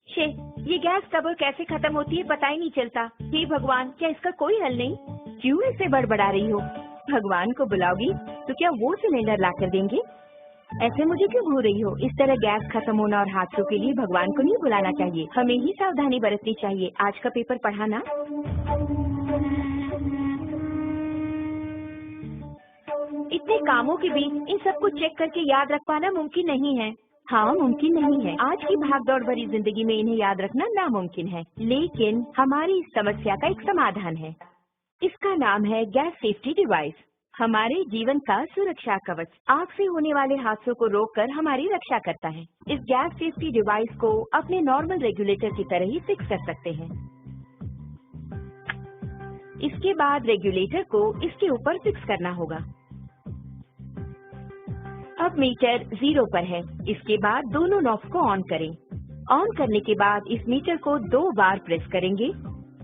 छे, ये गैस कब कैसे खत्म होती है पता ही नहीं चलता। हे भगवान, क्या इसका कोई हल नहीं? क्यों ऐसे बड़बड़ा रही हो? भगवान को बुलाओगी तो क्या वो सिलेंडर ला कर देंगे? ऐसे मुझे क्यों घूर रही हो? इस तरह गैस खत्म होना और हादसों के लिए भगवान को नहीं बुलाना चाहिए, हमें ही सावधानी बरतनी चाहिए। आज का पेपर पढ़ा ना? इतने कामों के बीच इन सबको चेक करके याद रख पाना मुमकिन नहीं है। हाँ, मुमकिन नहीं है। आज की भागदौड़ भरी जिंदगी में इन्हें याद रखना नामुमकिन है, लेकिन हमारी इस समस्या का एक समाधान है। इसका नाम है गैस सेफ्टी डिवाइस। हमारे जीवन का सुरक्षा कवच आग से होने वाले हादसों को रोककर हमारी रक्षा करता है। इस गैस सेफ्टी डिवाइस को अपने नॉर्मल रेगुलेटर की तरह ही फिक्स कर सकते हैं। इसके बाद रेगुलेटर को इसके ऊपर फिक्स करना होगा। अब मीटर 0 पर है। इसके बाद दोनों नॉब्स को ऑन करें। ऑन करने के बाद इस मीटर को 2 बार प्रेस करेंगे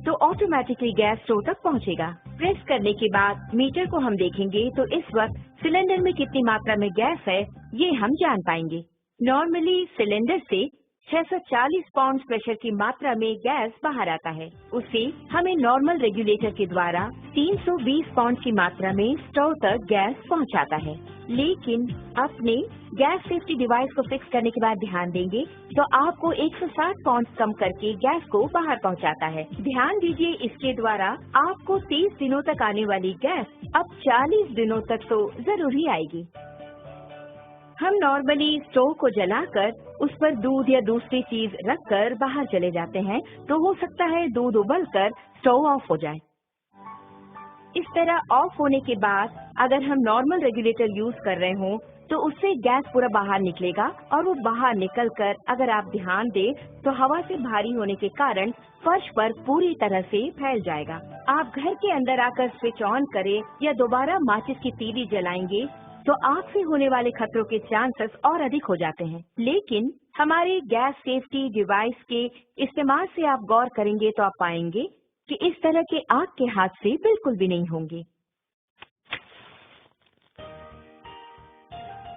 तो ऑटोमेटिकली गैस स्टोव तक पहुंचेगा। प्रेस करने के बाद मीटर को हम देखेंगे तो इस वक्त सिलेंडर में कितनी मात्रा में गैस है ये हम जान पाएंगे। नॉर्मली सिलेंडर से 640 पाउंड प्रेशर की मात्रा में गैस बाहर आता है। उसे हमें नॉर्मल रेगुलेटर के द्वारा 320 पाउंड की मात्रा में स्टोव तक गैस पहुंचाता है। लेकिन अपने गैस सेफ्टी डिवाइस को फिक्स करने के बाद ध्यान देंगे तो आपको 160 पाउंड कम करके गैस को बाहर पहुंचाता है। ध्यान दीजिए, इसके द्वारा आपको 30 दिनों तक आने वाली गैस अब 40 दिनों तक तो जरूर ही आएगी। हम नॉर्मली स्टोव को जलाकर उस पर दूध या दूसरी चीज रखकर बाहर चले जाते हैं तो हो सकता है दूध उबलकर स्टोव ऑफ हो जाए। इस तरह ऑफ होने के बाद अगर हम नॉर्मल रेगुलेटर यूज कर रहे हों तो उससे गैस पूरा बाहर निकलेगा और वो बाहर निकलकर अगर आप ध्यान दें तो हवा से भारी होने के कारण फर्श पर पूरी तरह से फैल जाएगा। आप घर के अंदर आकर स्विच ऑन करें या दोबारा माचिस की तीली जलाएंगे तो आग से होने वाले खतरों के चांसेस और अधिक हो जाते हैं। लेकिन हमारे गैस सेफ्टी डिवाइस के इस्तेमाल से आप गौर करेंगे तो आप पाएंगे कि इस तरह के आग के हादसे बिल्कुल भी नहीं होंगे।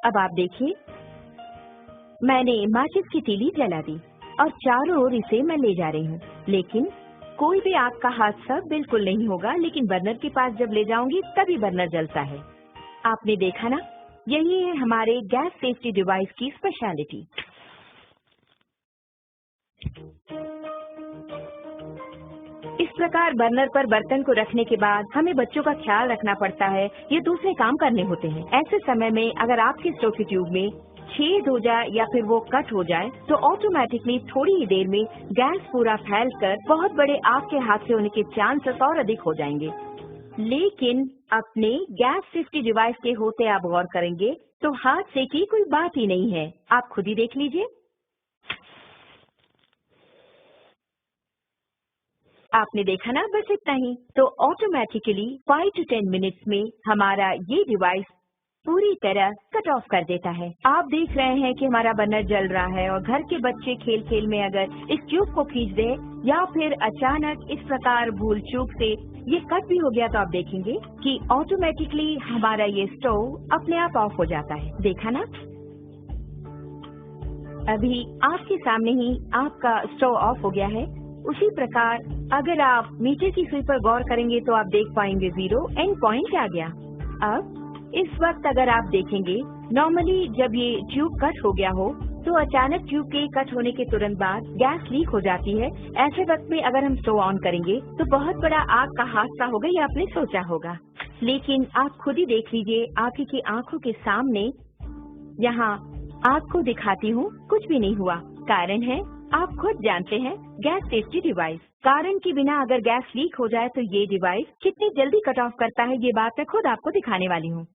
अब आप देखिए, मैंने माचिस की तीली जला दी और चारों ओर इसे मैं ले जा रही हूँ, लेकिन कोई भी आग का हादसा बिल्कुल नहीं होगा। लेकिन बर्नर के पास जब ले जाऊंगी तभी बर्नर जलता है। आपने देखा ना, यही है हमारे गैस सेफ्टी डिवाइस की स्पेशलिटी। इस प्रकार बर्नर पर बर्तन को रखने के बाद हमें बच्चों का ख्याल रखना पड़ता है, ये दूसरे काम करने होते हैं। ऐसे समय में अगर आपके स्टोव की ट्यूब में छेद हो जाए या फिर वो कट हो जाए तो ऑटोमेटिकली थोड़ी ही देर में गैस पूरा फैलकर बहुत बड़े आग के हादसे होने के चांसेस और अधिक हो जाएंगे। लेकिन अपने गैस सेफ्टी डिवाइस के होते आप गौर करेंगे तो हादसे की कोई बात ही नहीं है। आप खुद ही देख लीजिए। आपने देखा ना, बस इतना ही। तो ऑटोमेटिकली 5 to 10 मिनट्स में हमारा ये डिवाइस पूरी तरह कट ऑफ कर देता है। आप देख रहे हैं कि हमारा बर्नर जल रहा है और घर के बच्चे खेल खेल में अगर इस ट्यूब को खींच दे या फिर अचानक इस प्रकार भूल चूक से ये कट भी हो गया तो आप देखेंगे कि ऑटोमेटिकली हमारा ये स्टोव अपने आप ऑफ हो जाता है। देखा ना, अभी आपके सामने ही आपका स्टोव ऑफ हो गया है। उसी प्रकार अगर आप मीटर की सुई पर गौर करेंगे तो आप देख पाएंगे 0 एंड पॉइंट आ गया। अब इस वक्त अगर आप देखेंगे, नॉर्मली जब ये ट्यूब कट हो गया हो तो अचानक ट्यूब के कट होने के तुरंत बाद गैस लीक हो जाती है। ऐसे वक्त में अगर हम स्टोव ऑन करेंगे तो बहुत बड़ा आग का हादसा होगा, ये आपने सोचा होगा। लेकिन आप खुद ही देख लीजिए, आपकी आंखों के सामने यहाँ आग को दिखाती हूँ, कुछ भी नहीं हुआ। कारण है, आप खुद जानते हैं, गैस सेफ्टी डिवाइस। कारण के बिना अगर गैस लीक हो जाए तो ये डिवाइस कितनी जल्दी कट ऑफ करता है, ये बात मैं खुद आपको दिखाने वाली हूँ।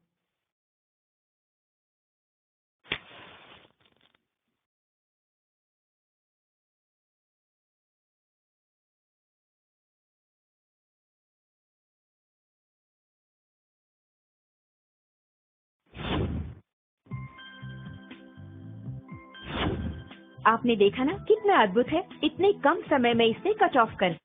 आपने देखा ना कितना अद्भुत है, इतने कम समय में इसने कट ऑफ कर